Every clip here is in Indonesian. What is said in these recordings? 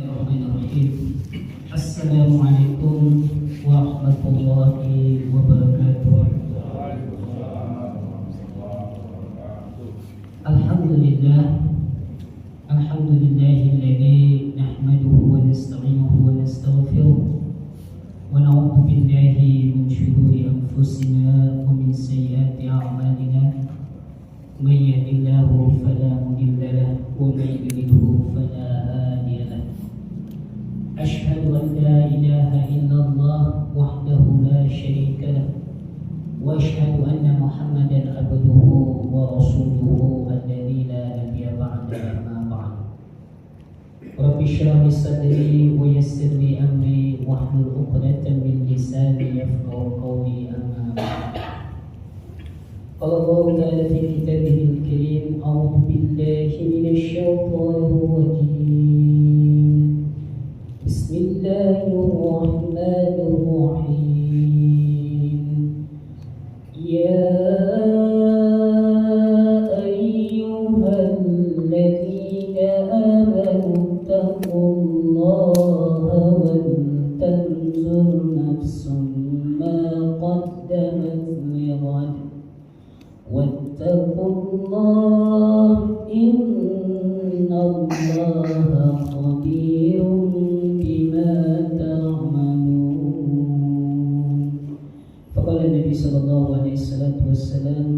Bismillahirrahmanirrahim. Assalamualaikum warahmatullahi wabarakatuh. Alhamdulillah, alhamdulillahilladzi nahmaduhu wa nasta'inuhu wa nastaghfiruh wa na'udzu billahi min shururi anfusina wa min sayyiati a'malina. May yahdihillahu fala mudilla lahu wa may yudlilhu fala hadiya lahu. أشهد أن لا إله إلا الله وحده لا شريك له وأشهد أن محمدا عبده ورسوله الذي لا نبي بعده أما بعد رب اشرح لي صدري ويسر لي أمري واحلل عقدة من لساني يفقهوا قولي أما بعد قال الله تعالى في كتابه الكريم أعوذ بالله من الشيطان الرجيم بسم الله الرحمن الرحيم يا أيها الذين آمنوا اتقوا الله ولتنظر نفس ما قدمت لغد واتقوا الله إن الله خبير sallallahu alaihi wasallam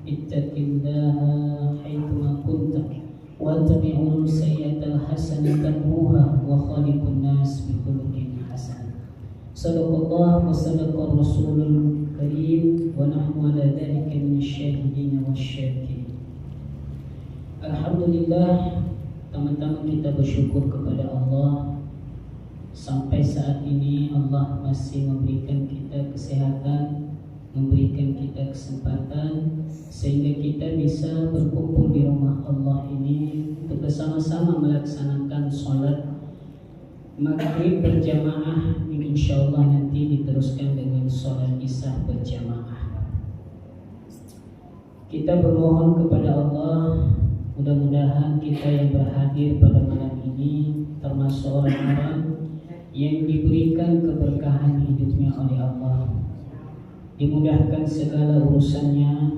ittaqillaha haitsuma kunta wa tabi'ul sayyi'atal hasanata tamhuha wa khaliqun nas bi khuluqin hasan. Sadaqallahu wa sadaqar rasulul karim wa nahnu ala dzalika minasyahidin wasyakirin. Alhamdulillah, teman-teman, kita bersyukur kepada Allah. Sampai saat ini Allah masih memberikan kita kesehatan, memberikan kita kesempatan sehingga kita bisa berkumpul di rumah Allah ini untuk bersama-sama melaksanakan sholat maghrib berjamaah yang insyaallah nanti diteruskan dengan sholat isya berjamaah. Kita bermohon kepada Allah, mudah-mudahan kita yang berhadir pada malam ini termasuk orang-orang yang diberikan keberkahan hidupnya oleh Allah, dimudahkan segala urusannya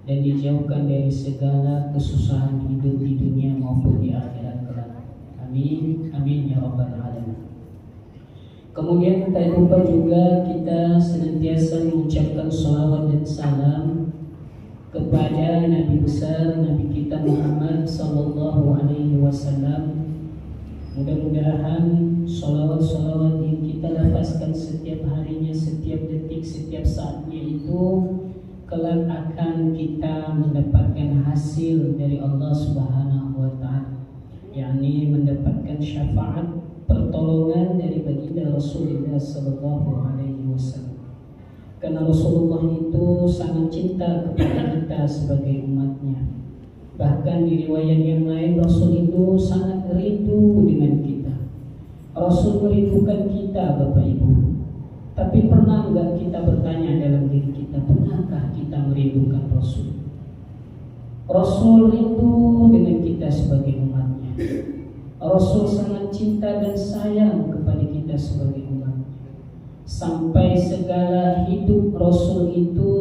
dan dijauhkan dari segala kesusahan hidup di dunia maupun di akhirat kelak. Amin, amin ya rabbal alamin. Kemudian tak lupa juga kita senantiasa mengucapkan salawat dan salam kepada Nabi besar Nabi kita Muhammad sallallahu alaihi wasallam. Mudah-mudahan salawat-salawat yang kita lafazkan setiap harinya, setiap detik, setiap saatnya itu kelak akan kita mendapatkan hasil dari Allah Subhanahu wa taala, yakni mendapatkan syafaat pertolongan dari baginda Rasulullah sallallahu alaihi wasallam. Karena Rasulullah itu sangat cinta kepada kita sebagai umatnya. Bahkan di riwayat yang lain Rasul itu sangat rindu dengan kita. Rasul merindukan kita, Bapak Ibu. Tapi pernah enggak kita bertanya dalam diri kita, pernahkah kita merindukan Rasul? Rasul rindu dengan kita sebagai umatnya. Rasul sangat cinta dan sayang kepada kita sebagai umatnya. Sampai segala hidup Rasul itu,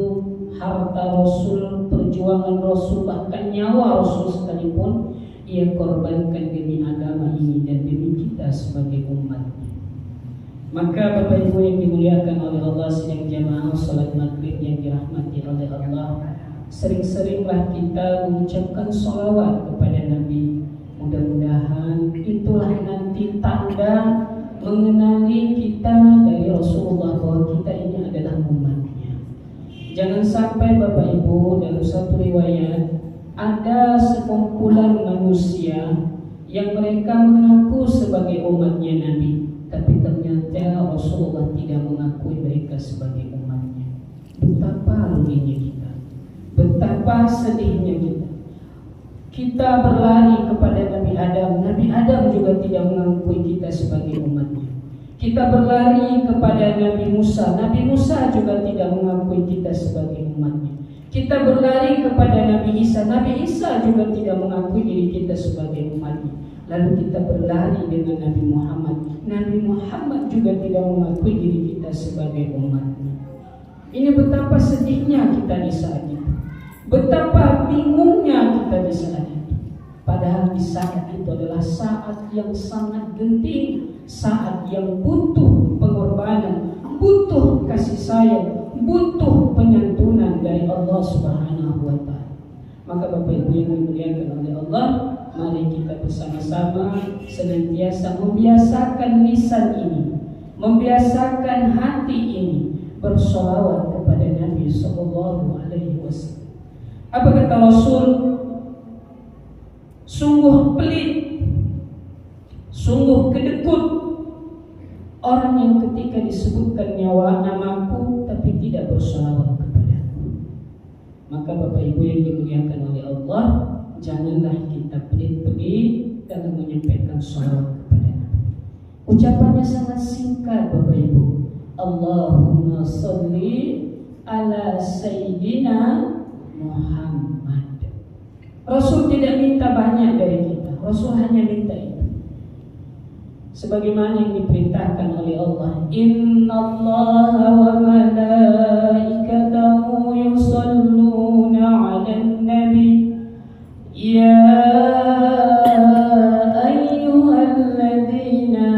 harta Rasul, perjuangan Rasul, bahkan nyawa Rasul sekalipun ia korbankan demi agama ini dan demi kita sebagai umatnya. Maka Bapak Ibu yang dimuliakan oleh Allah, sidang jamaah salat maghrib yang dirahmati oleh Allah, sering-seringlah kita mengucapkan sholawat kepada Nabi. Mudah-mudahan itulah nanti tanda mengenali kita dari Rasulullah bahwa kita ini adalah umatnya. Jangan sampai Bapak Ibu, dalam satu riwayat ada sekumpulan manusia yang mereka mengaku sebagai umatnya Nabi, tapi ternyata Rasulullah tidak mengakui mereka sebagai umatnya. Betapa ruginya kita, betapa sedihnya kita. Kita berlari kepada Nabi Adam. Nabi Adam juga tidak mengakui kita sebagai umatnya. Kita berlari kepada Nabi Musa. Nabi Musa juga tidak mengakui kita sebagai umatnya. Kita berlari kepada Nabi Isa. Nabi Isa juga tidak mengakui diri kita sebagai umatnya. lalu kita berlari dengan Nabi Muhammad. Nabi Muhammad juga tidak mengakui diri kita sebagai umatnya. Ini betapa sedihnya kita di saat itu, betapa bingungnya kita di saat itu. Padahal di saat itu adalah saat yang sangat genting, saat yang butuh pengorbanan, butuh kasih sayang, butuh penyantunan dari Allah Subhanahu wa Ta'ala. Maka Bapak Ibu yang dimuliakan oleh Allah, mari kita bersama-sama senantiasa membiasakan lisan ini, membiasakan hati ini bersolawat kepada Nabi Sallallahu Alaihi Wasallam. Apa kata Rasul? Sungguh pelit, sungguh kedekut orang yang ketika disebutkan nyawa namaku tapi tidak bersolawat kepadaku. Maka Bapak Ibu yang dimuliakan oleh Allah, janganlah kita pelit-pelit dalam menyampaikan sholawat kepada Nabi. Ucapannya sangat singkat Bapak Ibu. Allahumma sholli ala Sayyidina Muhammad. Rasul tidak minta banyak dari kita, Rasul hanya minta itu. Sebagaimana yang diperintahkan oleh Allah, Innallaha wa malaikatahu yusalluna 'alan nabi ya ayyuhalladzina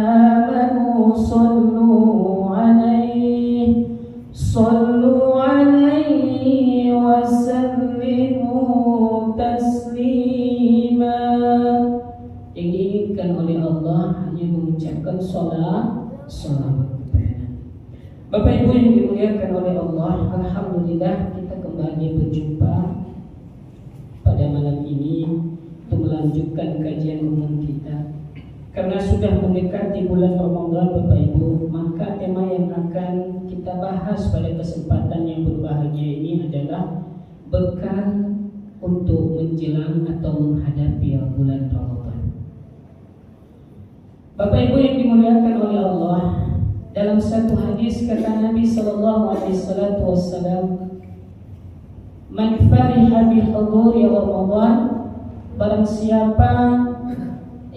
amanu sallu 'alaihi wa sallimu taslima. Yang diinginkan oleh Allah hanya mengucapkan salawat kepada Nabi. Bapak Ibu yang dimuliakan oleh Allah, alhamdulillah kita kembali berjumpa pada malam ini untuk melanjutkan kajian umum kita. Karena sudah mendekati bulan Ramadan Bapak Ibu, maka tema yang akan kita bahas pada kesempatan yang berbahagia ini adalah bekal untuk menjelang atau menghadapi bulan Ramadan. Bapak Ibu yang dimuliakan oleh Allah, dalam satu hadis kata Nabi sallallahu alaihi wasallam, "Man fariha bi huduri Ramadan," barang siapa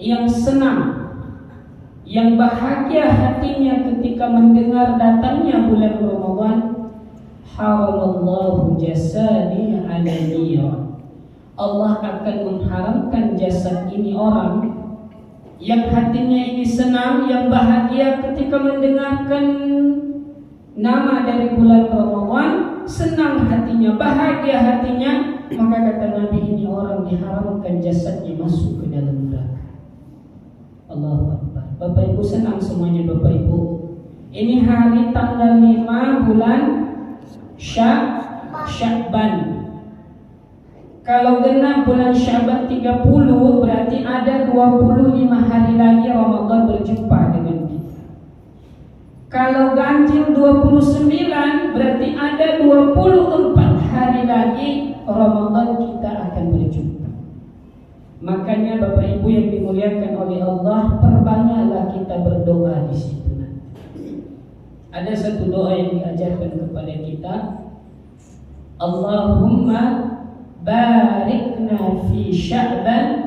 yang senang, yang bahagia hatinya ketika mendengar datangnya bulan Ramadan, haramallahu jasadi 'ala nar. Allah akan mengharamkan jasad ini orang yang hatinya ini senang, yang bahagia ketika mendengarkan nama dari bulan Ramadan, senang hatinya, bahagia hatinya, maka kata Nabi ini orang diharamkan jasadnya masuk ke dalam neraka. Allahu Akbar. Bapak Ibu senang semuanya Bapak Ibu. Ini hari tanggal 5 bulan Sya'ban. Kalau genap bulan Sya'ban 30, berarti ada 25 hari lagi Ramadan berjumpa dengan kita. Kalau ganjil 29, berarti ada 24 hari lagi Ramadan kita akan berjumpa. Makanya Bapak Ibu yang dimuliakan oleh Allah, perbanyaklah kita berdoa di situ nanti. Ada satu doa yang diajarkan kepada kita, Allahumma barikna fi Sya'ban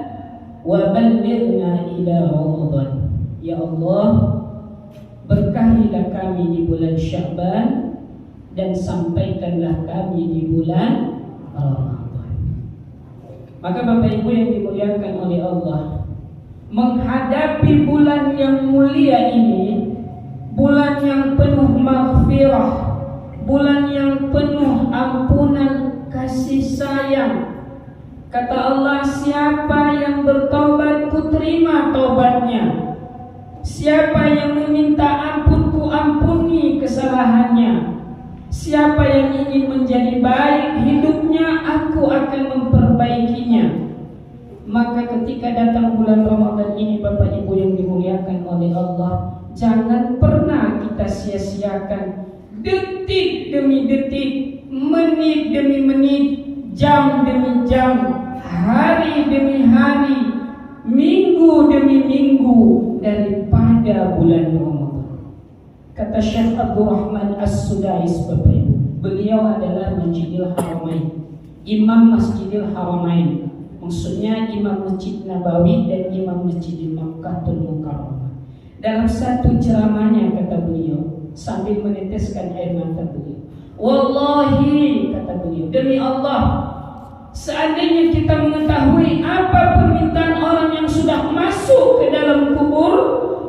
wa ballighna ila Ramadan. Ya Allah, berkahilah kami di bulan Sya'ban dan sampaikanlah kami di bulan Ramadan. Maka Bapak Ibu yang dimuliakan oleh Allah, menghadapi bulan yang mulia ini, bulan yang penuh maghfirah, bulan yang penuh ampunan kasih sayang. Kata Allah, siapa yang bertobat ku terima tobatnya, siapa yang meminta ampun ku ampuni kesalahannya, siapa yang ingin menjadi baik hidupnya, aku akan memperbaikinya. Maka ketika datang bulan Ramadan ini Bapak Ibu yang dimuliakan oleh Allah, jangan pernah kita sia-siakan detik demi detik, menit demi menit, jam demi jam, hari demi hari, minggu demi minggu daripada bulan Ramadan. Kata Syekh Abdurrahman As-Sudais Bapak Ibu, beliau adalah Masjidil Haramain, Imam Masjidil Haramain, Maksudnya Imam Masjid Nabawi dan Imam Masjid Makkahul Mukarramah. Dalam satu ceramahnya kata beliau sambil meneteskan air mata beliau, wallahi kata beliau, demi Allah, seandainya kita mengetahui apa permintaan orang yang sudah masuk ke dalam kubur,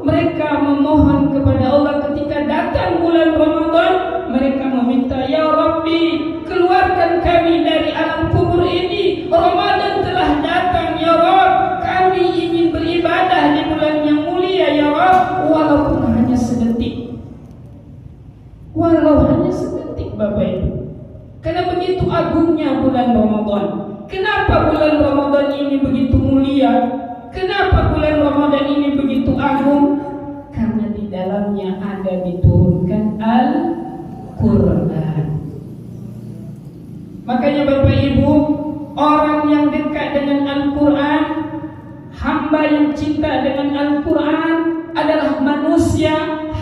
mereka memohon kepada Allah ketika datang bulan Ramadan, mereka meminta, ya Rabbi, keluarkan kami dari alam kubur ini, Ramadan telah datang ya Rabb, kami ingin beribadah di bulan yang mulia ya Rabb, walaupun hanya sedetik, walau hanya sedetik Bapak Ibu. Karena begitu agungnya bulan Ramadan. Kenapa bulan Ramadan ini begitu mulia? Kenapa bulan Ramadan ini begitu agung? Karena di dalamnya ada diturunkan Al-Quran. Makanya Bapak Ibu, orang yang dekat dengan Al-Quran, hamba yang cinta dengan Al-Quran adalah manusia,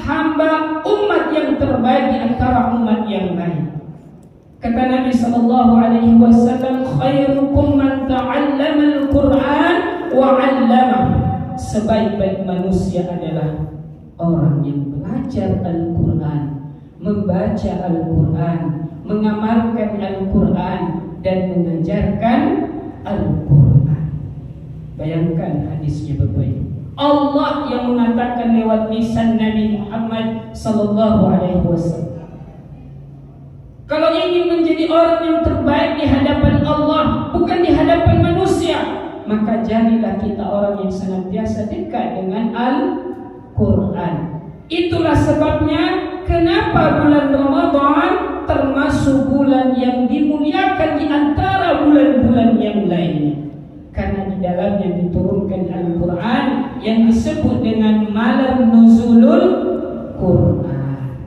hamba, umat yang terbaik di antara umat yang lain. Kata Nabi SAW, khairukum man ta'allama al-Quran wa 'allamahu. Sebaik-baik manusia adalah orang yang belajar Al-Quran, membaca Al-Quran, mengamalkan Al-Quran, dan mengajarkan Al-Quran. Bayangkan hadisnya Bapak Ibu. Allah yang mengatakan lewat lisan Nabi Muhammad SAW, kalau ingin menjadi orang yang terbaik di hadapan Allah, bukan di hadapan manusia, maka jadilah kita orang yang senantiasa dekat dengan Al-Quran. Itulah sebabnya kenapa bulan Ramadan termasuk bulan yang dimuliakan di antara bulan-bulan yang lainnya. Karena di dalamnya diturunkan Al-Quran yang disebut dengan malam nuzulul Quran.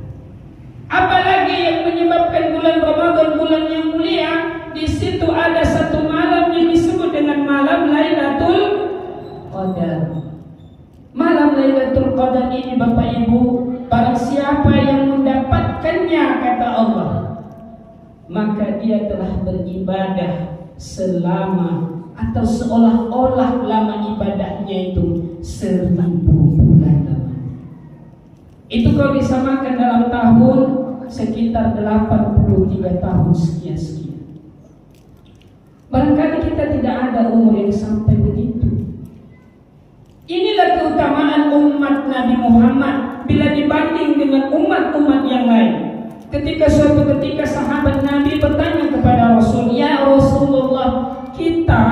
Apalagi yang menyebabkan bulan Ramadan bulan yang mulia, di situ ada satu malam yang disebut dengan malam Lailatul Qadar. Malam Lailatul Qadar ini Bapak Ibu, barang siapa yang mendapatkannya kata Allah, maka dia telah beribadah selama atau seolah-olah lama ibadahnya itu 1000 bulan lama. Itu kalau disamakan dalam tahun sekitar 83 tahun sekian. Barangkali kita tidak ada umur yang sampai begitu. Inilah keutamaan umat Nabi Muhammad bila dibanding dengan umat-umat yang lain. Suatu ketika sahabat Nabi bertanya kepada Rasul, ya Rasulullah, kita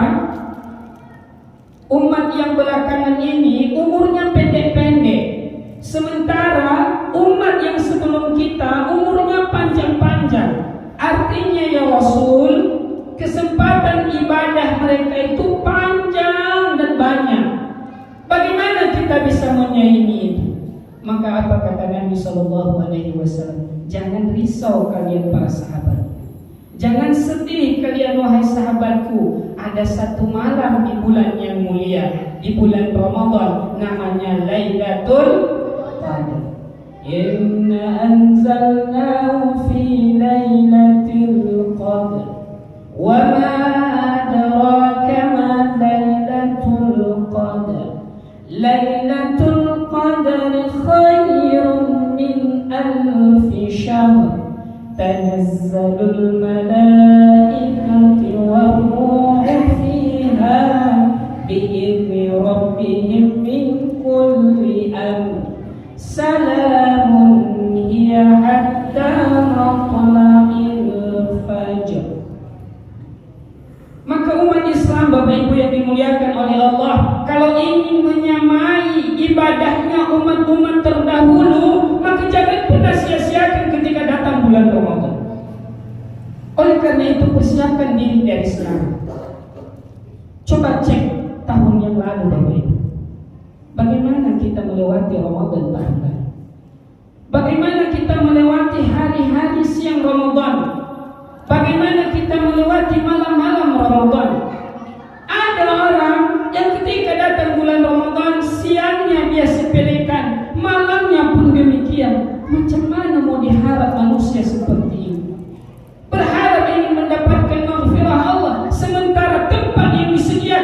umat yang belakangan ini umurnya pendek-pendek, sementara umat yang sebelum kita umurnya panjang-panjang. Artinya ya Rasul, kesempatan ibadah mereka itu panjang dan banyak. Bagaimana kita bisa menyaingi itu? Maka apa kata Nabi SAW? Jangan risau kalian para sahabat. Jangan sedih kalian wahai sahabatku. Ada satu malam di bulan yang mulia, di bulan Ramadan, namanya Lailatul Qadar. Inna anzalnahu fi Lailatul Qadar. Wa ma adraka ma Lailatul Qadar. Lailatul Qadar khairun min alfi syahr. Tanazzalul malaikatu war-ruhu fiha bi'izni rabbihim min kulli amr. Salamun hiya hatta matla'il fajr. Maka umat Islam Bapak Ibu yang dimuliakan oleh Allah, kalau ingin menyamai ibadahnya umat-umat terdahulu, maka jangan pernah sia-siakan ketika datang bulan Ramadan. Oleh karena itu persiapkan diri dari sekarang. Coba cek tahun yang lalu Bapak Ibu, bagaimana kita melewati Ramadan tahun lalu? Bagaimana kita melewati hari-hari siang Ramadan? Bagaimana kita melewati malam-malam Ramadan? Ada orang yang ketika datang bulan Ramadan, siangnya dia sepelekan, malamnya pun demikian. Macam mana mau diharap manusia seperti ini? Berharap ingin mendapatkan maghfirah Allah, sementara tempat yang disediakan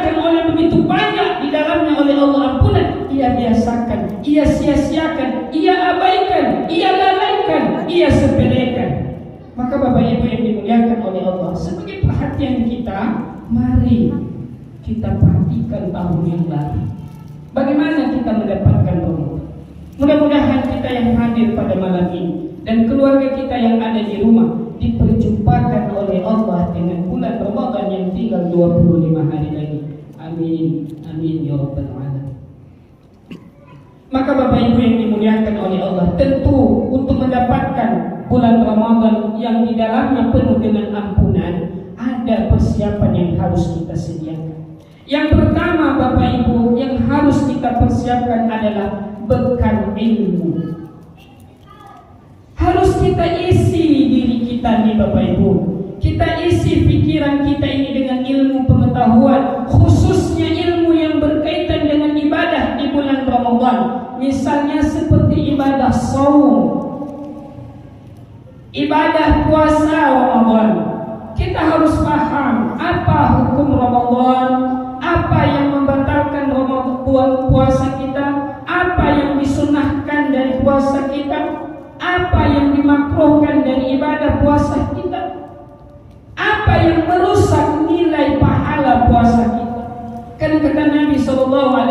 rasakan, ia sia-siakan, ia abaikan, ia lalaikan, ia sepelekan. Maka Bapak Ibu yang dimuliakan oleh Allah, sebagai perhatian kita, mari kita perhatikan tahun yang lalu. Bagaimana kita mendapatkan Ramadan? Mudah-mudahan kita yang hadir pada malam ini dan keluarga kita yang ada di rumah diperjumpakan oleh Allah dengan bulan Ramadan yang tinggal 25 hari lagi. Amin, amin ya rabbal alamin. Maka Bapak Ibu yang dimuliakan oleh Allah, tentu untuk mendapatkan bulan Ramadan yang di dalamnya penuh dengan ampunan, ada persiapan yang harus kita sediakan. Yang pertama Bapak Ibu yang harus kita persiapkan adalah bekal ilmu. Harus kita isi diri kita nih Bapak Ibu. Kita isi pikiran kita ini dengan ilmu pengetahuan, khususnya ilmu yang berkaitan dengan ibadah di bulan Ramadan. Misalnya seperti ibadah saum, ibadah puasa Ramadan. Kita harus paham apa hukum Ramadan, apa yang membatalkan puasa kita, apa yang disunahkan dari puasa kita, apa yang dimakruhkan dari ibadah puasa kita, apa yang merusak nilai pahala puasa kita. Kan kata Nabi SAW,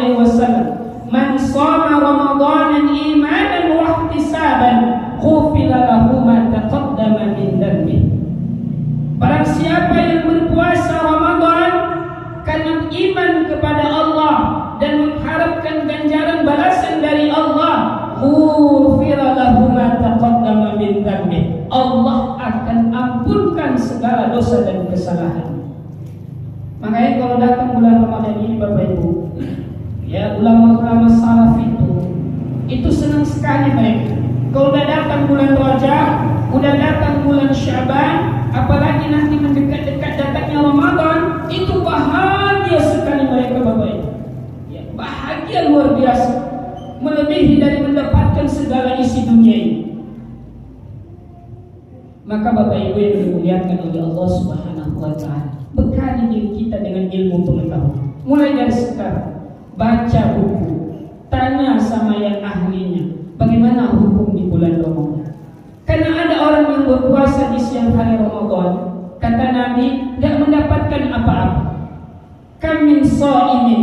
man shoma Ramadanan imanan wa ihtisaban ghufira lahu ma taqaddama min dhanbi. Barang siapa yang berpuasa Ramadan karena iman kepada Allah dan mengharapkan ganjaran balasan dari Allah, ghufira lahu ma taqaddama min dhanbi. Allah akan ampunkan segala dosa dan kesalahan. Makanya kalau datang bulan Ramadan ini Bapak Ibu, ya ulama-ulama salaf itu senang sekali mereka. Kalau udah datang bulan Rajab, udah datang bulan Syaban, apalagi nanti mendekat-dekat datangnya Ramadan, itu bahagia sekali mereka Bapak Ibu. Ya, bahagia luar biasa, melebihi dari mendapatkan segala isi dunia ini. Maka Bapak Ibu yang dimuliakan oleh Allah Subhanahu wa taala, bekali diri kita dengan ilmu pengetahuan. Mulai dari sekarang, baca buku, tanya sama yang ahlinya, bagaimana hukum di bulan Ramadan. Karena ada orang yang berpuasa di siang hari Ramadan, kata Nabi, tidak mendapatkan apa-apa. Kam min sha'imin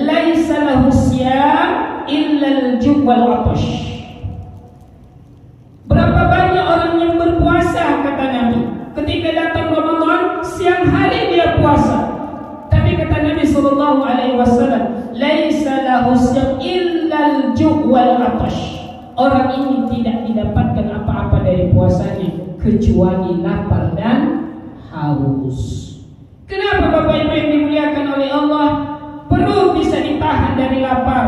laisa lahu siyam illa al-ju' wal 'atash. Berapa banyak orang yang berpuasa, kata Nabi, ketika datang Ramadan siang hari dia puasa, tapi kata Nabi SAW, laisa lahu siyam illa al-ju' wal 'atash. Orang ini tidak didapatkan apa-apa dari puasanya kecuali lapar dan haus. Kenapa Bapak Ibu yang dimuliakan oleh Allah? Perut bisa ditahan dari lapar,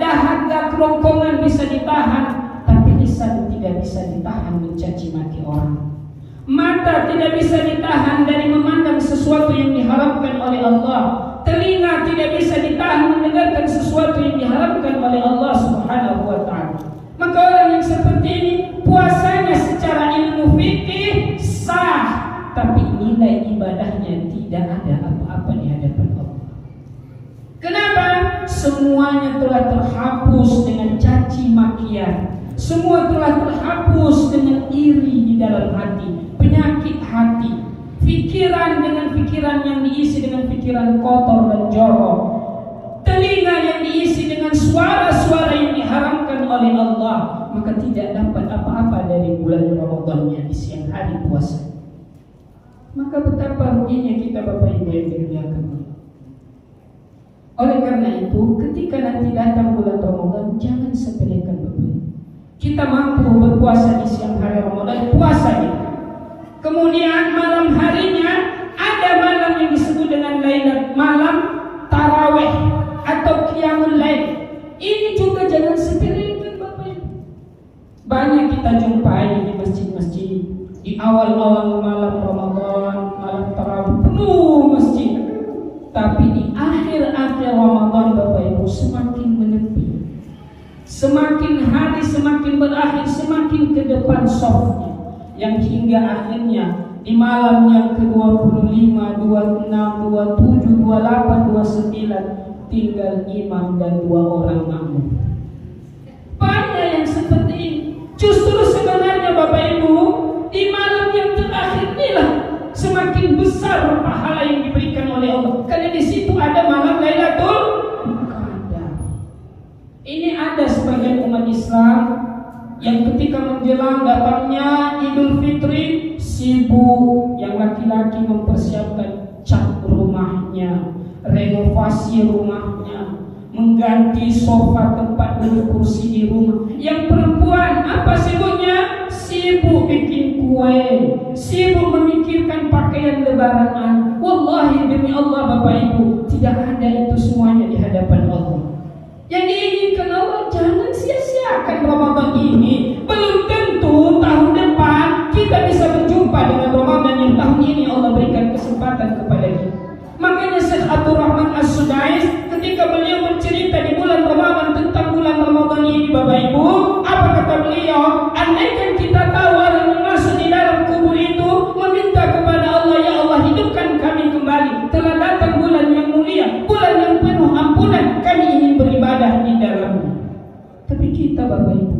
dahaga kerongkongan bisa ditahan, tapi lisan tidak bisa ditahan mencaci maki orang. Mata tidak bisa ditahan dari memandang sesuatu yang diharamkan oleh Allah. Telinga tidak bisa ditahan mendengarkan sesuatu yang diharamkan oleh Allah Subhanahu wa taala. Maka orang yang seperti ini puasanya secara ilmu fikih sah, tapi nilai ibadahnya tidak ada apa-apa di hadapan Allah. Kenapa? Semuanya telah terhapus dengan caci makian. Semua telah terhapus dengan iri di dalam hati, penyakit hati, pikiran dengan pikiran yang diisi dengan pikiran kotor dan jorok, telinga yang diisi dengan suara-suara yang diharamkan oleh Allah. Maka tidak dapat apa-apa dari bulan Ramadannya di siang hari puasa. Maka betapa ruginya kita Bapak Ibu yang dimuliakan. Oleh karena itu, ketika nanti datang bulan Ramadan, jangan sepelekan Bapak Ibu. Kita mampu berpuasa di siang hari Ramadan, puasanya. Kemudian malam harinya ada malam yang disebut dengan Lailatul malam tarawih atau qiyamul lail. Ini juga jangan sepelekan Bapak Ibu. Banyak kita jumpai di masjid-masjid di awal-awal malam Ramadan, malam tarawih penuh masjid. Tapi di akhir-akhir Ramadan Bapak Ibu semakin menepi. Semakin hari semakin berakhir, semakin ke depan softnya, yang hingga akhirnya di malam yang ke-25, 26, 27, 28, 29 tinggal imam dan 2 orang makmum. besar pahala yang diberikan oleh Allah. Karena di situ ada malam Lailatul Qadar. Ini ada sebagian umat Islam yang ketika menjelang datangnya Idul Fitri sibuk, yang laki-laki mempersiapkan cat rumahnya, renovasi rumahnya, mengganti sofa, tempat duduk, kursi di rumah. Yang perempuan apa sibuknya? Sibuk bikin kue, sibuk memikirkan pakaian lebaran. Wallahi demi Allah Bapak Ibu, tidak ada itu semuanya di hadapan Allah. Yang diinginkan Allah, jangan sia-siakan Ramadan ini. Belum tentu tahun depan kita bisa berjumpa dengan Ramadan yang tahun ini Allah berikan kesempatan kepada kita. Makanya Syekh Abdul Rahman As-Sudais ketika beliau bercerita di bulan Ramadan tentang bulan Ramadan ini Bapak Ibu, apa kata beliau? Andaikan kita tahu orang yang masuk di dalam kubur itu meminta kepada Allah, ya Allah hidupkan kami kembali. Telah datang bulan yang mulia, bulan yang penuh ampunan, kami ingin beribadah di dalamnya. Tapi kita Bapak Ibu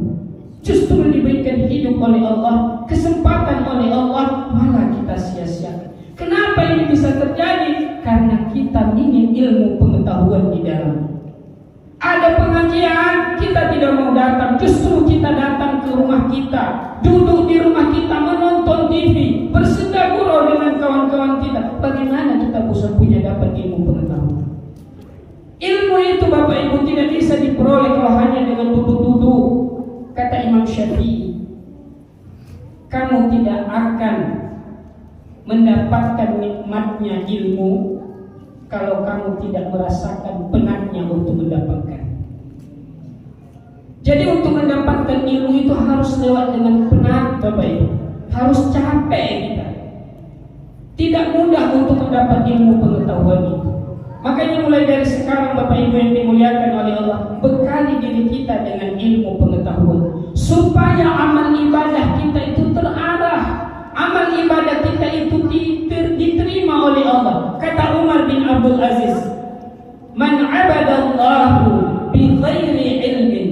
justru diberikan hidup oleh Allah, kesempatan oleh Allah, malah kita sia-siakan. Kenapa ini bisa terjadi? Karena kita ingin ilmu pengetahuan di dalam. Ada pengajian, kita tidak mau datang, justru kita datang ke rumah kita, duduk di rumah kita, menonton TV, bersenda gurau dengan kawan-kawan kita. Bagaimana kita bisa punya dapat ilmu pengetahuan? Ilmu itu Bapak Ibu tidak bisa diperoleh kalau hanya dengan duduk-duduk. Kata Imam Syafi'i, kamu tidak akan mendapatkan nikmatnya ilmu kalau kamu tidak merasakan penatnya untuk mendapatkan. Jadi untuk mendapatkan ilmu itu harus lewat dengan penat Bapak Ibu. Harus capek kita. Tidak mudah untuk mendapat ilmu pengetahuan itu. Makanya mulai dari sekarang Bapak Ibu yang dimuliakan oleh Allah, bekali diri kita dengan ilmu pengetahuan supaya amal ibadah kita itu terarah. Amal ibadah kita itu diterima oleh Allah. Kata Umar bin Abdul Aziz, "Man 'abadallahu bi ghairi ilmin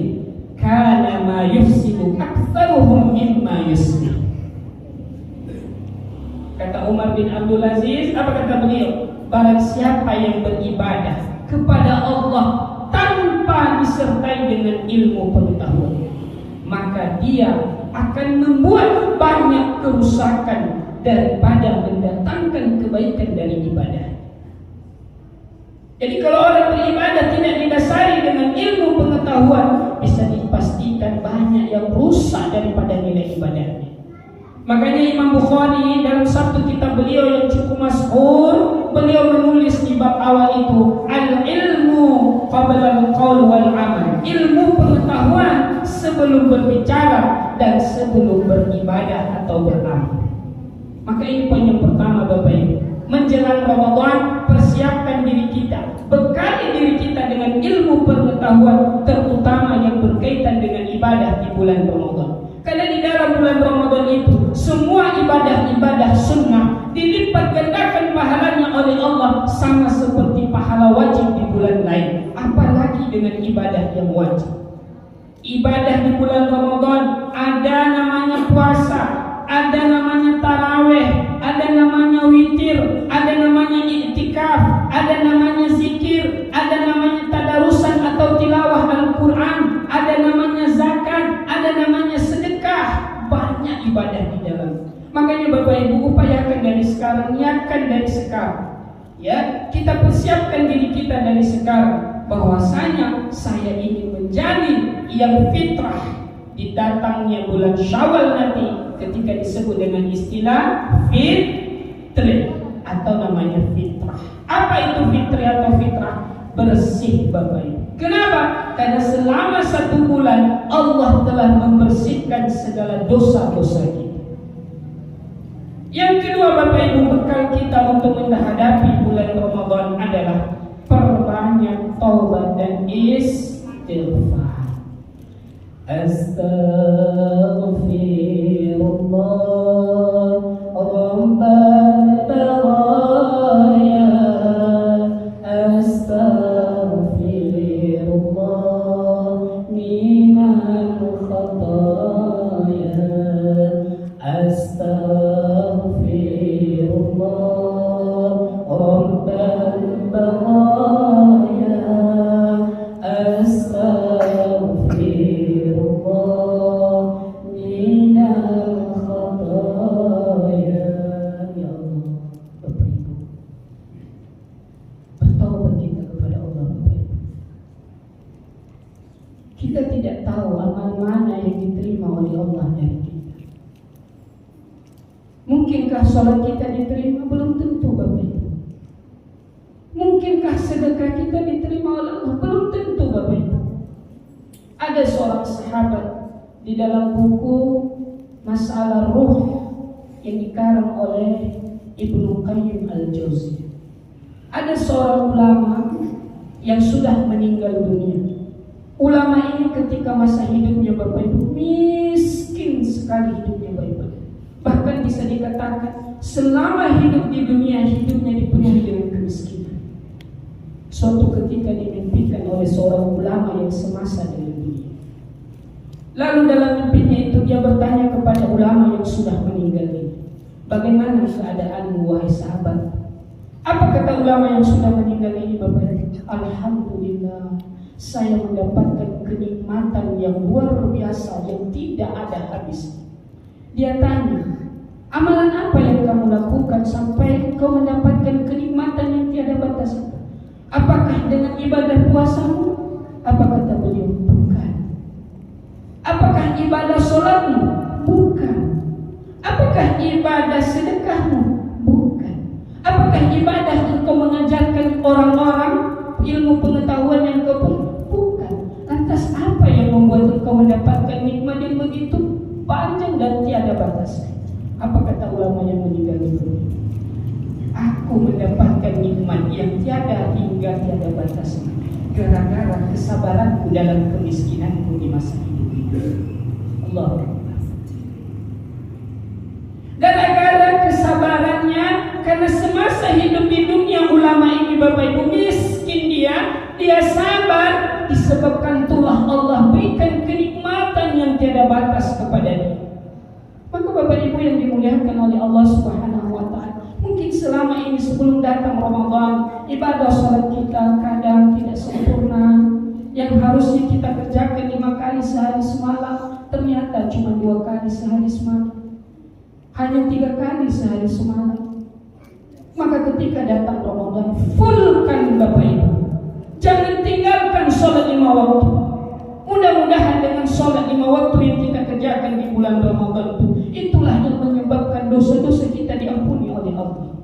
kana ma yufsidu aktsaruhum mimma yuslih." Kata Umar bin Abdul Aziz, apa kata beliau? Barang siapa yang beribadah kepada Allah tanpa disertai dengan ilmu pengetahuan, maka dia akan membuat banyak kerusakan daripada mendatangkan kebaikan dari ibadah. Jadi kalau orang beribadah tidak didasari dengan ilmu pengetahuan, bisa dipastikan banyak yang rusak daripada nilai ibadahnya. Makanya Imam Bukhari dalam satu kitab beliau yang cukup masyhur, beliau menulis di bab awal itu, al-ilmu qabla al-qaul wal amal. Ilmu pengetahuan sebelum berbicara dan sebelum beribadah atau beramal. Maka ini poin yang pertama Bapak Ibu. Menjelang Ramadan, persiapkan diri kita, bekali diri kita dengan ilmu pengetahuan, terutama yang berkaitan dengan ibadah di bulan Ramadan. Karena di dalam bulan Ramadan itu semua ibadah-ibadah sunnah dilipat gandakan pahalanya oleh Allah sama seperti pahala wajib di bulan lain. Apalagi dengan ibadah yang wajib. Ibadah di bulan Ramadan ada namanya puasa, ada namanya taraweh, ada namanya witir, ada namanya i'tikaf, ada namanya zikir, ada namanya tadarusan atau tilawah Al-Quran, ada namanya zakat, ada namanya sedekah. Banyak ibadah di dalam. Makanya Bapak Ibu upayakan dari sekarang, niatkan dari sekarang. Ya, kita persiapkan diri kita dari sekarang bahwasanya saya ingin menjadi yang fitrah di datangnya bulan Syawal nanti, ketika disebut dengan istilah fitri atau namanya fitrah. Apa itu fitri atau fitrah? Bersih Bapak Ibu. Kenapa? Karena selama 1 bulan Allah telah membersihkan segala dosa-dosa kita. Yang kedua Bapak Ibu, bekal kita untuk menghadapi bulan Ramadan adalah perbanyak taubat dan istighfar. Astaghfirullah Rabbal baraya, astaghfirullah minal khataya, astaghfirullah kita tidak tahu amal mana yang diterima oleh Allah dari kita. Mungkinkah sholat kita diterima? Belum tentu, Bapak Ibu. Mungkinkah sedekah kita diterima oleh Allah? Belum tentu, Bapak Ibu. Ada seorang sahabat di dalam buku Masalah Ruh yang dikarang oleh Ibnu Qayyim Al-Jauziyah. Ada seorang ulama yang sudah meninggal dunia. Ulama ini ketika masa hidupnya, Bapak Ibu, miskin sekali hidupnya, Bapak Ibu. Bahkan bisa dikatakan selama hidup di dunia, hidupnya dipenuhi dengan kemiskinan. Suatu ketika dimimpikan oleh seorang ulama yang semasa dengan dunia. Lalu dalam mimpinya itu dia bertanya kepada ulama yang sudah meninggal ini, bagaimana keadaanmu wahai sahabat? Apa kata ulama yang sudah meninggal ini, Bapak? Alhamdulillah, saya mendapatkan kenikmatan yang luar biasa yang tidak ada habis. Dia tanya, amalan apa yang kamu lakukan sampai kau mendapatkan kenikmatan yang tiada batas? Apakah dengan ibadah puasamu? Apa kata beliau? Bukan. Apakah ibadah sholatmu? Bukan. Apakah ibadah sedekahmu? Bukan. Apakah ibadah engkau mengajarkan orang-orang ilmu pengetahuan yang kau punya? Bukan. Lantas apa yang membuat engkau mendapatkan nikmat yang begitu panjang dan tiada batas? Apa kata ulama yang meninggal itu? Aku mendapatkan nikmat yang tiada hingga tiada batas gara-gara kesabaranku dalam kemiskinanku di masa hidup. Allah. Gara-gara kesabarannya, karena semasa hidup di dunia ulama ini, Bapak Ibu, miskin dia sabar, disebabkan itulah Allah berikan kenikmatan yang tiada batas kepada dia. Maka Bapak Ibu yang dimuliakan oleh Allah Subhanahu wa Ta'ala, mungkin selama ini sebelum datang Ramadan, ibadah salat kita kadang tidak sempurna. Yang harusnya kita kerjakan 5 kali sehari semalam, ternyata cuma 2 kali sehari semalam, hanya 3 kali sehari semalam. Maka ketika datang Ramadan, fullkan Bapak Ibu. Jangan tinggalkan sholat 5 waktu. Mudah-mudahan dengan sholat 5 waktu yang kita kerjakan di bulan Ramadan itulah yang menyebabkan dosa-dosa kita diampuni oleh Allah.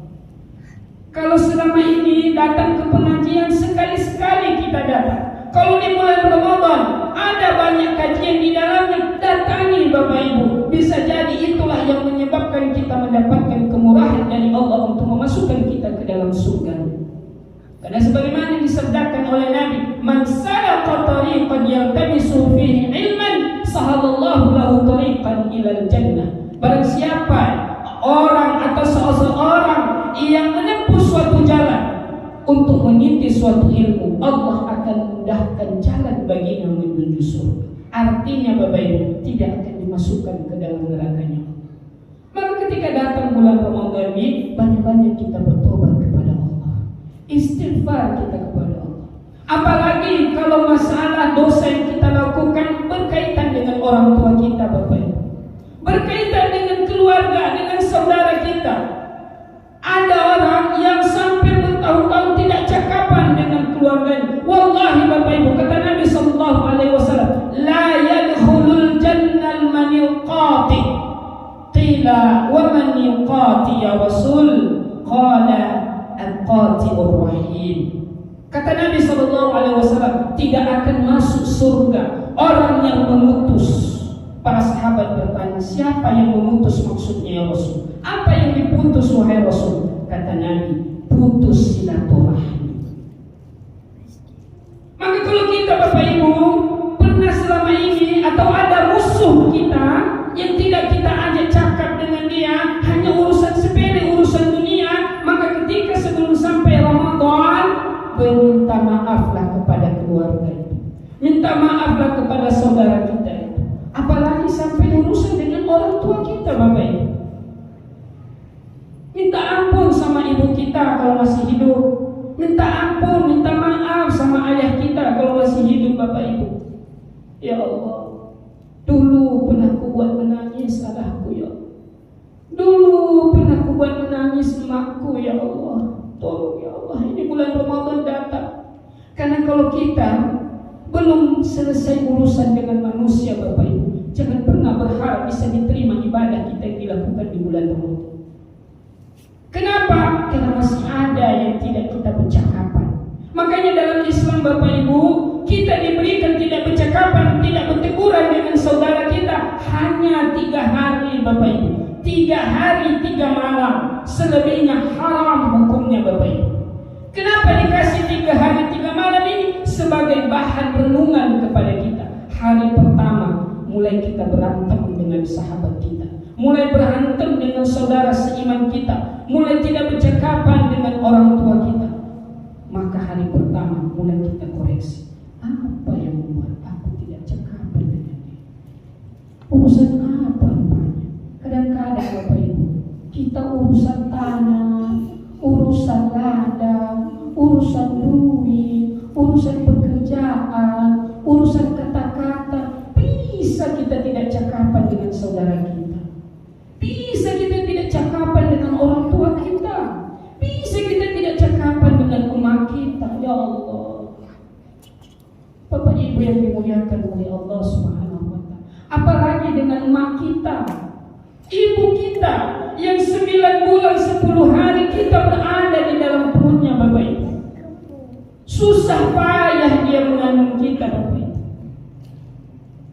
Kalau selama ini datang ke pengajian sekali-sekali kita datang. Kalau di bulan Ramadan ada banyak kajian di dalamnya, datangi Bapak Ibu. Bisa jadi itulah yang menyebabkan kita mendapatkan kemurahan dari Allah untuk memasukkan kita ke dalam surga. Karena sebagaimana disabdakan oleh Nabi, "Man salaka tariqan yaltamisu fihi ilman, sahalallahu lahu tariqan ilal jannah." Barang siapa orang atau seseorang yang menempuh suatu jalan untuk meniti suatu ilmu, Allah akan mudahkan jalan baginya menuju surga. Artinya Bapak Ibu, tidak akan dimasukkan ke dalam nerakanya. Maka ketika datang bulan Ramadan ini, banyak-banyak kita bertobat kepada Allah, istighfar kita kepada Allah. Apalagi kalau masalah dosa yang kita lakukan berkaitan dengan orang tua kita, Bapak Ibu, berkaitan dengan keluarga, dengan saudara kita. Ada orang yang sampai bertahun-tahun tidak cakapan dengan keluarganya. Wallahi Bapak Ibu, kata Nabi SAW, la yadkhulul jannal man yuqati. Qila wa man yuqati ya Rasul? Qala al-qati'ur rahim. Kata Nabi SAW, tidak akan masuk surga orang yang memutus. Para sahabat bertanya, siapa yang memutus maksudnya ya Rasul? Apa yang diputus wahai Rasul? Kata Nabi, putus silaturahmi. Maka kalau kita Bapak Ibu pernah selama ini atau ada musuh kita yang tidak kita ajak cakap dengan dia, hanya urusan sepele, urusan dunia, maka ketika sebelum sampai Ramadan, minta maaflah kepada keluarga itu, minta maaflah kepada saudara kita itu. Apalagi sampai urusan dengan orang tua kita Bapak Ibu. Minta ampun sama ibu kita kalau masih hidup. Minta ampun, minta maaf sama ayah kita kalau masih hidup Bapak Ibu. Ya Allah, dulu pernah ku buat menangis salahku ya Allah. Dulu pernah ku buat menangis emakku ya Allah. Tolong ya Allah, ini bulan Ramadan datang. Karena kalau kita belum selesai urusan dengan manusia Bapak Ibu, jangan pernah berharap bisa diterima ibadah kita yang dilakukan di bulan Ramadan. Kenapa? Karena masih ada yang tidak kita percakapan. Makanya dalam Islam Bapak Ibu, kita diberikan tidak percakapan, tidak berteguran dengan saudara kita hanya 3 hari Bapak Ibu, 3 hari 3 malam. Selebihnya haram hukumnya Bapak Ibu. Kenapa dikasih 3 hari 3 malam ini? Sebagai bahan renungan kepada kita. Hari pertama mulai kita berantem dengan sahabat kita, mulai berantem dengan saudara seiman kita, mulai tidak bercakapan dengan orang tua kita. Maka hari pertama mulai kita koreksi. Apa yang membuat aku tidak cakapan dengan dia? Urusan apa rupanya? Kadang-kadang Bapak Ibu, kita urusan tanah, urusan ladang, urusan duit, urusan pekerjaan, urusan kata-kata, bisa kita tidak cakapan dengan saudara kita, bisa kita tidak cakapan dengan orang tua kita, bisa kita tidak cakapan dengan umat kita. Ya Allah, Bapak Ibu yang dimuliakan oleh Allah Subhanahu wa Ta'ala, apalagi dengan umat kita, ibu kita yang 9 bulan 10 hari kita berada di dalam perutnya Bapak Ibu. Susah payah dia mengandung kita Bapak Ibu.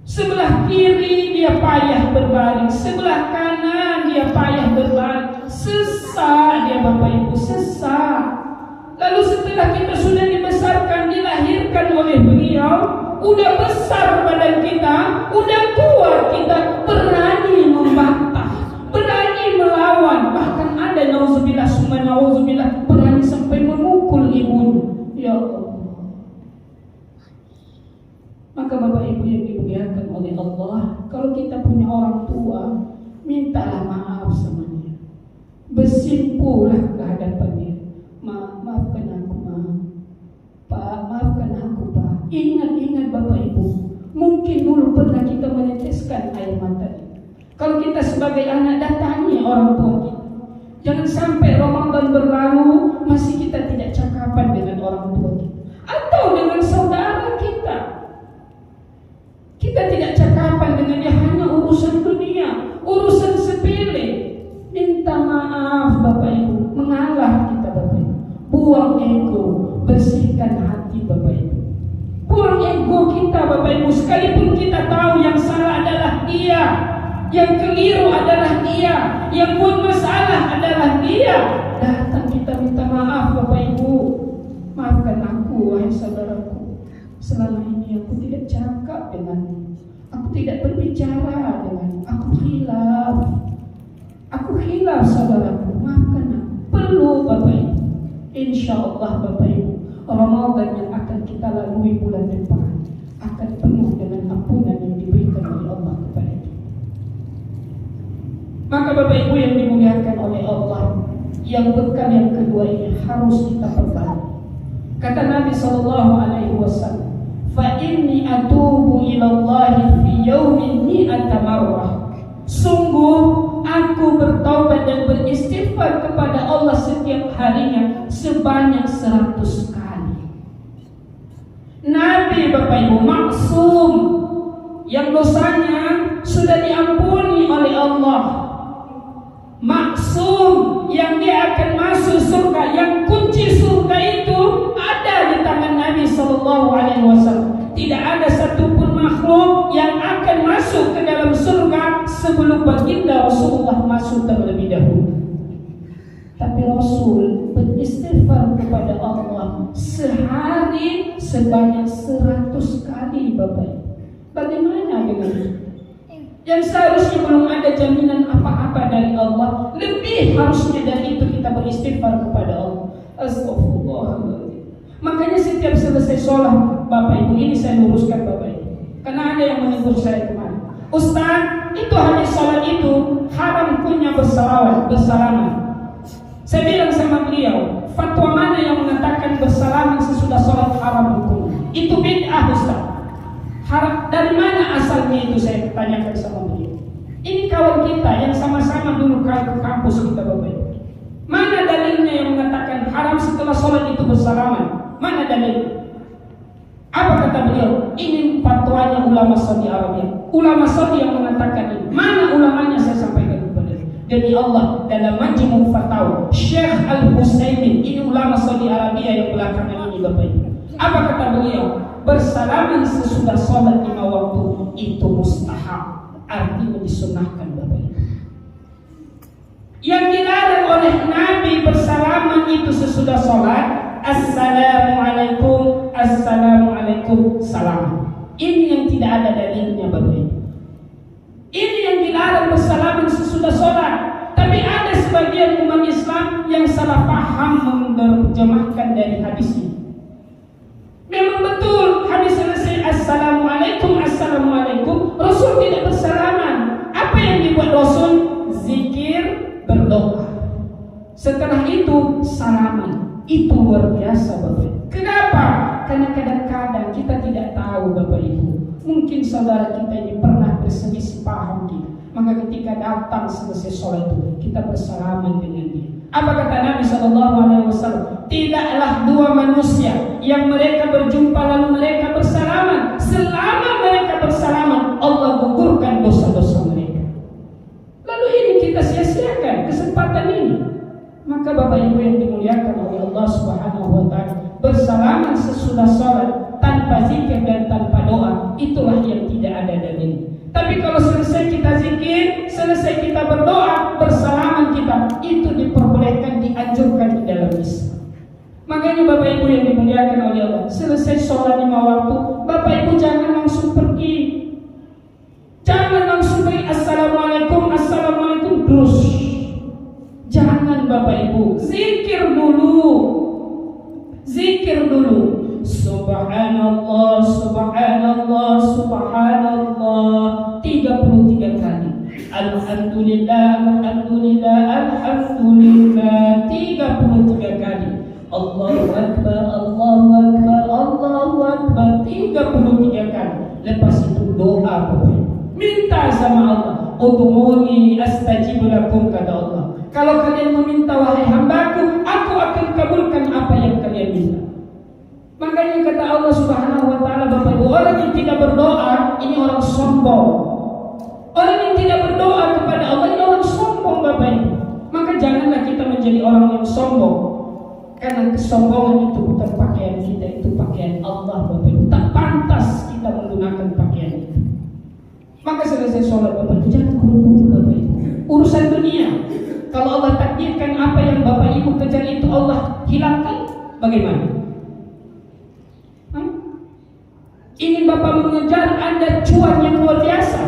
Sebelah kiri dia payah berbaring, sebelah kanan dia payah berbaring. Sesak dia Bapak Ibu, sesak. Lalu setelah kita sudah dibesarkan, dilahirkan oleh beliau, udah besar badan kita, udah kuat kita, berani membantah, berani melawan. Bahkan ada nauzubillah summa nauzubillah, berani sampai memukul ibunya. Ya Allah. Maka Bapak Ibu yang dimuliakan oleh Allah, kalau kita punya orang tua, mintalah maaf sama dia, bersimpulah ke hadapan dia. Maafkan aku Pak, maafkan aku Pak. Ingat Bapak Ibu, mungkin dulu pernah kita meneteskan air mata. Kalau kita sebagai anak, datangi orang tua kita. Jangan sampai Ramadan berlalu masih kita tidak cakapan dengan orang tua kita atau dengan saudara kita. Kita tidak cakapan dengan dia, hanya urusan dunia, urusan sepele. Minta maaf Bapak Ibu, mengalah kita Bapak Ibu. Buang ego, bersihkan hati Bapak Ibu. Buang ego kita Bapak Ibu, sekalipun kita tahu yang salah adalah dia, yang keliru adalah dia, yang buat masalah adalah dia. Datang kita minta maaf Bapak Ibu. Maafkan aku wahai saudaraku, selama ini aku tidak cakap denganmu, aku tidak berbicara denganmu, aku hilaf saudaraku, maafkan aku. Perlu Bapak Ibu. Insya Allah Bapak Ibu, Ramadan yang akan kita lalui bulan depan akan penuh dengan ampunan yang diberikan oleh Allah kepada kita. Maka Bapak Ibu yang dimuliakan oleh Allah, yang bekal yang kedua ini harus kita perbaiki. Kata Nabi SAW, fa inni atubu ilallahi fi yaumin mi'ata marrah. Sungguh aku bertaubat dan beristighfar kepada Allah setiap harinya sebanyak 100 kali. Nabi Bapak Ibu maksum, yang dosanya sudah diampuni oleh Allah, maksum, yang dia akan masuk surga, yang kunci surga itu ada di tangan Nabi SAW. Tidak ada satupun makhluk yang akan masuk ke dalam surga sebelum baginda Rasulullah masuk terlebih dahulu. Tapi Rasul beristighfar kepada Allah sehari sebanyak 100 kali Bapak. Bagaimana dengan itu? Yang seharusnya belum ada jaminan apa-apa dari Allah, lebih harusnya dari itu kita beristighfar kepada Allah. Astagfirullahaladzim. Makanya setiap selesai sholat Bapak Ibu, ini saya luruskan Bapak Ibu, karena ada yang menegur saya kemarin, Ustaz, itu hanya sholat itu haram punya bersalaman. Saya bilang sama beliau, fatwa mana yang mengatakan bersalaman sesudah sholat haram hukumnya? Itu bid'ah Ustaz. Dari mana asalnya itu, saya tanyakan sama beliau. Ini kawan kita yang sama-sama dulu ke kampus kita Bapak Ibu. Mana dalilnya yang mengatakan haram setelah sholat itu bersalaman? Mana dalilnya? Apa kata beliau? Ini fatwanya ulama Saudi Arabia. Ulama Saudi yang mengatakan ini. Mana ulamanya saya sampaikan kepada anda. Demi Allah, dalam Majmu' Fatawa Syekh Al-Husaymin, ini ulama Saudi Arabia yang belakangan ini Bapak Ibu. Apa kata beliau? Bersalaman sesudah sholat 5 waktu itu mustahab, artinya disunahkan Bapak Ibu. Yang dilarang oleh Nabi bersalaman itu sesudah sholat, Assalamualaikum, Assalamualaikum, salam. Ini yang tidak ada dalilnya Bapak Ibu. Ini yang dilarang bersalaman sesudah sholat. Tapi ada sebagian umat Islam yang salah paham menerjemahkan dari hadis ini. Memang betul hadis selesai Assalamualaikum, Assalamualaikum, Rasul tidak bersalaman. Apa yang dibuat Rasul? Zikir, berdoa. Setelah itu salaman. Itu luar biasa Bapak Ibu. Kenapa? Karena kadang-kadang kita tidak tahu Bapak Ibu. Mungkin saudara kita ini pernah berselisih paham kita. Maka ketika datang selesai sholat itu, kita bersalaman dengan dia. Apa kata Nabi SAW? Tidaklah dua manusia yang mereka berjumpa lalu mereka bersalaman. Selama mereka bersalaman, Allah gugurkan dosa-dosa mereka. Lalu ini kita sia-siakan kesempatan ini. Maka Bapak Ibu yang dimuliakan oleh Allah Subhanahu wa taala, bersalaman sesudah sholat tanpa zikir dan tanpa doa, itulah yang tidak ada dalil. Tapi kalau selesai kita zikir, selesai kita berdoa, bersalaman kita, itu diperbolehkan, dianjurkan di dalam Islam. Makanya Bapak Ibu yang dimuliakan oleh Allah, selesai sholat 5 waktu, Bapak Ibu jangan langsung pergi. Jangan langsung pergi Assalamualaikum, Assalamualaikum terus. Jangan Bapak Ibu, zikir dulu. Zikir dulu. Subhanallah, Subhanallah, Subhanallah 33 kali. Alhamdulillah, Alhamdulillah, Alhamdulillah 33 kali. Allahu Akbar, Allahu Akbar, Allahu Akbar 33 kali. Lepas itu doa Bapak. Minta sama Allah. Ud'uni astajib lakum, kata Allah. Kalau kalian meminta wahai hambaku, aku akan kabulkan apa yang kalian minta. Makanya kata Allah Subhanahu wa taala Bapak Ibu, orang yang tidak berdoa ini orang sombong. Orang yang tidak berdoa kepada Allah ini orang sombong Bapak Ibu. Maka janganlah kita menjadi orang yang sombong. Karena kesombongan itu bukan pakaian kita, itu pakaian Allah Bapak Ibu. Tak pantas kita menggunakan pakaian itu. Maka selesai sholat Bapak Ibu, jangan buru-buru Bapak Ibu. Urusan dunia. Kalau Allah takdirkan apa yang Bapak Ibu kejar itu Allah hilangkan, bagaimana? Ingin Bapak mengejar Anda cuan yang luar biasa.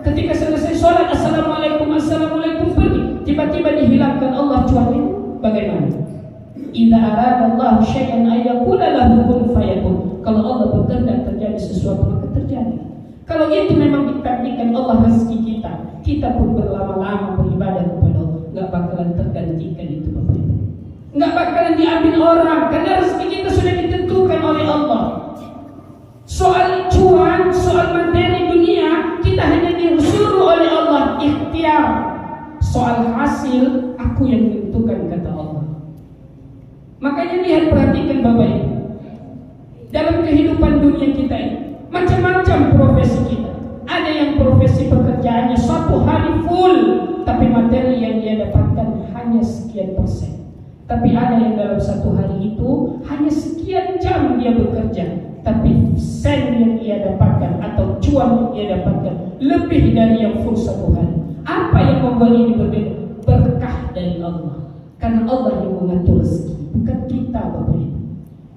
Ketika selesai sholat Assalamualaikum, Assalamualaikum pergi, tiba-tiba dihilangkan Allah cuan itu, bagaimana? Idza aradallahu syai'an ayyakula lahu kun fayakun. Kalau Allah berkehendak terjadi sesuatu maka terjadi. Kalau itu memang ditakdirkan Allah rezeki kita, kita pun berlama-lama beribadah kepada Allah, nggak bakalan tergantikan itu Bapak Ibu. Nggak bakalan diambil orang, karena rezeki kita sudah ditentukan oleh Allah. Soal cuan, soal materi dunia, kita hanya disuruh oleh Allah ikhtiar. Soal hasil, aku yang menentukan, kata Allah. Makanya lihat, perhatikan Bapak Ibu. Dalam kehidupan dunia kita ini, macam-macam profesi kita. Ada yang profesi pekerjaannya 1 hari full, tapi materi yang dia dapatkan hanya sekian persen. Tapi ada yang dalam 1 hari itu hanya sekian jam dia bekerja, tapi sen yang dia dapatkan atau cuan yang dia dapatkan lebih dari yang full 1 hari. Apa yang membuat ini berbeda? Berkah dari Allah. Karena Allah yang mengatur rezeki, bukan kita Bapak Ibu.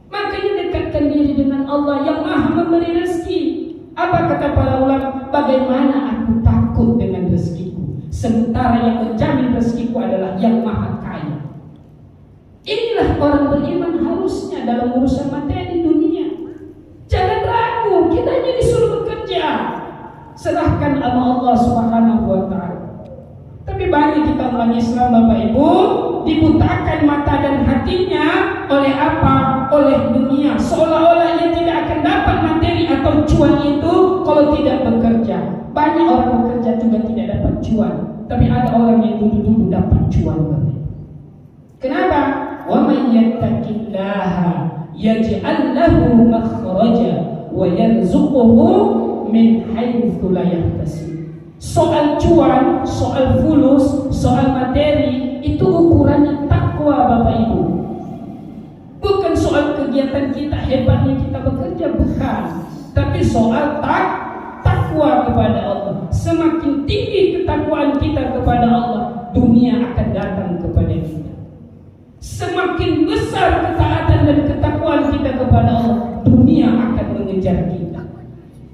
Makanya dekatkan diri dengan Allah yang Maha memberi rezeki. Apa kata para ulama? Bagaimana aku takut dengan rezekiku, sementara yang menjamin rezekiku adalah yang Maha Kaya. Inilah orang beriman harusnya dalam urusan materi dunia. Jangan ragu, kita hanya disuruh bekerja. Serahkan sama Allah Subhanahu wa taala. Tapi banyak kita orang Islam Bapak Ibu dibutakan mata dan hatinya oleh apa? Oleh dunia. Seolah-olah ia tidak akan dapat materi atau cuan itu kalau tidak bekerja. Banyak orang bekerja juga tidak dapat cuan, tapi ada orang yang dulu-dulu dapat cuan Bapak Ibu. Kenapa? Wa may yattaqillaha yaj'al lahu makhraja wa yarzuquhu min haitsu la yahtasib. Soal cuan, soal fulus, soal materi itu ukurannya takwa Bapak Ibu. Bukan soal kegiatan kita, hebatnya kita bekerja, bukan. Tapi soal takwa kepada Allah. Semakin tinggi ketakwaan kita kepada Allah, dunia akan datang kepada kita. Semakin besar ketaatan dan ketakwaan kita kepada Allah, dunia akan mengejar kita.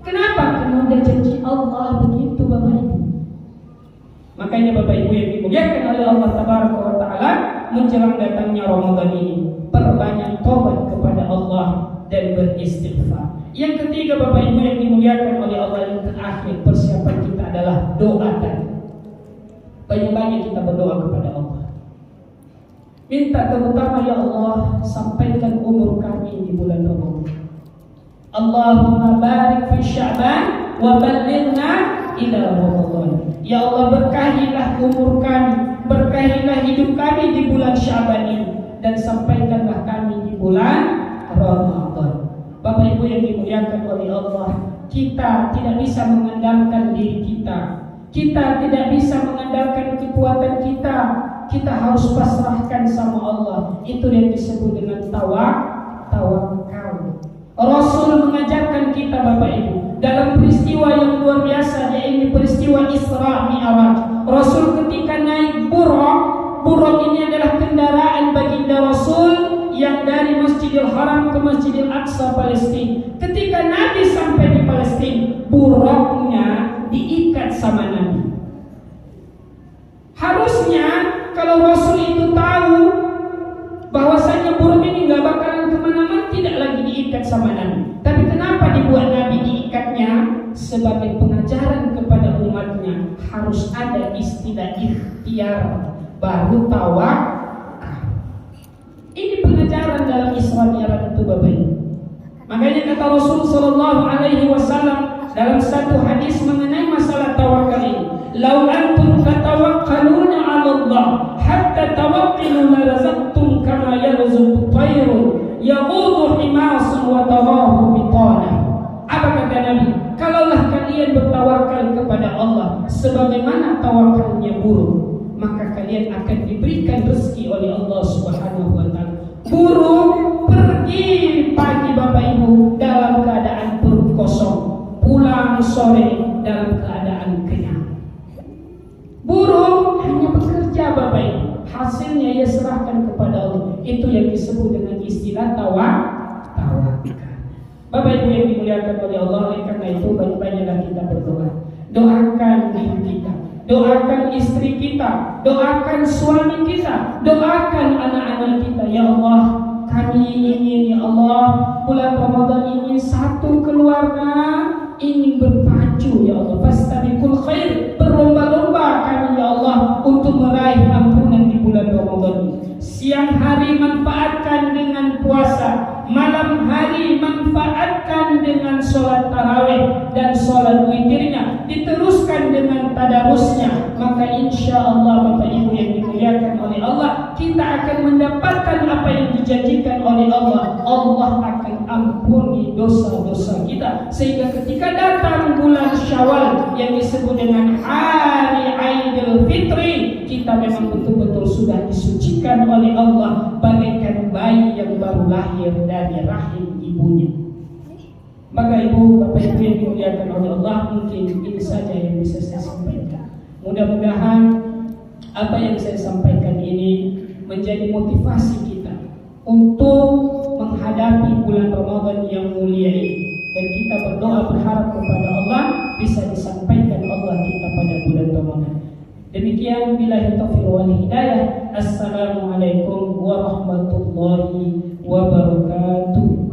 Kenapa? Karena udah janji Allah begitu Bapak Ibu. Makanya Bapak Ibu yang dimuliakan oleh Allah Tabaraka wa Ta'ala, menjelang datangnya Ramadan ini, perbanyak tobat kepada Allah dan beristighfar. Yang ketiga Bapak Ibu yang dimuliakan oleh Allah, yang terakhir persiapan kita adalah doa tadi. Banyak-banyak kita berdoa kepada Allah. Minta terutama, ya Allah, sampaikan umur kami di bulan Ramadan. Allahumma barik fi Sya'ban wa ballighna ila Ramadan. Ya Allah, berkahilah umur kami, berkahilah hidup kami di bulan Sya'ban ini, dan sampaikanlah kami di bulan Ramadan. Bapak Ibu yang dimuliakan oleh Allah, kita tidak bisa mengandalkan diri kita. Kita tidak bisa mengandalkan kekuatan kita. Kita harus pasrahkan sama Allah. Itu yang disebut dengan tawakal. Rasul mengajarkan kita Bapak Ibu dalam peristiwa yang luar biasa, yaitu peristiwa Isra Mi'raj. Rasul ketika naik Buraq ini adalah kendaraan baginda Rasul yang dari Masjidil Haram ke Masjidil Aqsa Palestina. Ketika Nabi sampai di Palestina, Buraqnya diikat sama Nabi. Harusnya kalau Rasul itu tahu bahwasanya buruk ini nggak bakalan kemana-mana, tidak lagi diikat sama Nabi. Tapi kenapa dibuat Nabi diikatnya? Sebagai pengajaran kepada umatnya, harus ada istilah ikhtiar baru tawakal. Ini pengajaran dalam Isra Mi'raj itu Bapak Ibu. Makanya kata Rasul sallallahu alaihi wasallam dalam satu hadis mengenai masalah tawakal ini, "Lau antum tatawakkaluna 'ala Allah hatta tawakkalu la razaqtum kama yarzuqu at-tayru yaghudhu himasan wa tarahu bitana." Apa kata Nabi? Kalaulah kalian bertawakal kepada Allah sebagaimana tawakalnya burung, maka kalian akan diberikan rezeki oleh Allah Subhanahu wa Ta'ala. Burung pergi pagi Bapak Ibu dalam keadaan perut kosong, pulang sore dalam keadaan kenyang. Burung hanya bekerja Bapak Ibu, hasilnya ia serahkan kepada Allah. Itu yang disebut dengan istilah tawakal. Bapak Ibu yang dimuliakan oleh Allah, oleh karena itu banyak-banyaklah kita berdoa. Doakan diri kita, doakan istri kita, doakan suami kita, doakan anak-anak kita. Ya Allah, kami ingin ya Allah bulan Ramadan ini satu keluarga ingin berpacu ya Allah. Fastabiqul khair, berlomba-lomba kami ya Allah untuk meraih ampunan di bulan Ramadan ini. Siang hari manfaatkan dengan puasa, malam hari manfaatkan dengan sholat tarawih dan sholat witirnya, diteruskan dengan tadarusnya. Maka insya Allah Bapak Ibu yang dimuliakan oleh Allah, kita akan mendapatkan apa yang dijanjikan oleh Allah. Allah akan ampuni dosa-dosa kita, sehingga ketika datang bulan Syawal yang disebut dengan hari Aidil Fitri, kita memang betul-betul sudah disucikan oleh Allah bagaikan bayi yang baru lahir dari rahim ibunya. Maka Ibu, Bapak Ibu yang dimuliakan oleh Allah, mungkin ini saja yang bisa saya sampaikan. Mudah-mudahan apa yang saya sampaikan ini menjadi motivasi kita untuk menghadapi bulan Ramadan yang mulia ini, dan kita berdoa berharap kepada Allah bisa disampaikan Allah kita pada bulan Ramadan. Demikian, billahi taufiq wal hidayah. Assalamualaikum warahmatullahi wabarakatuh.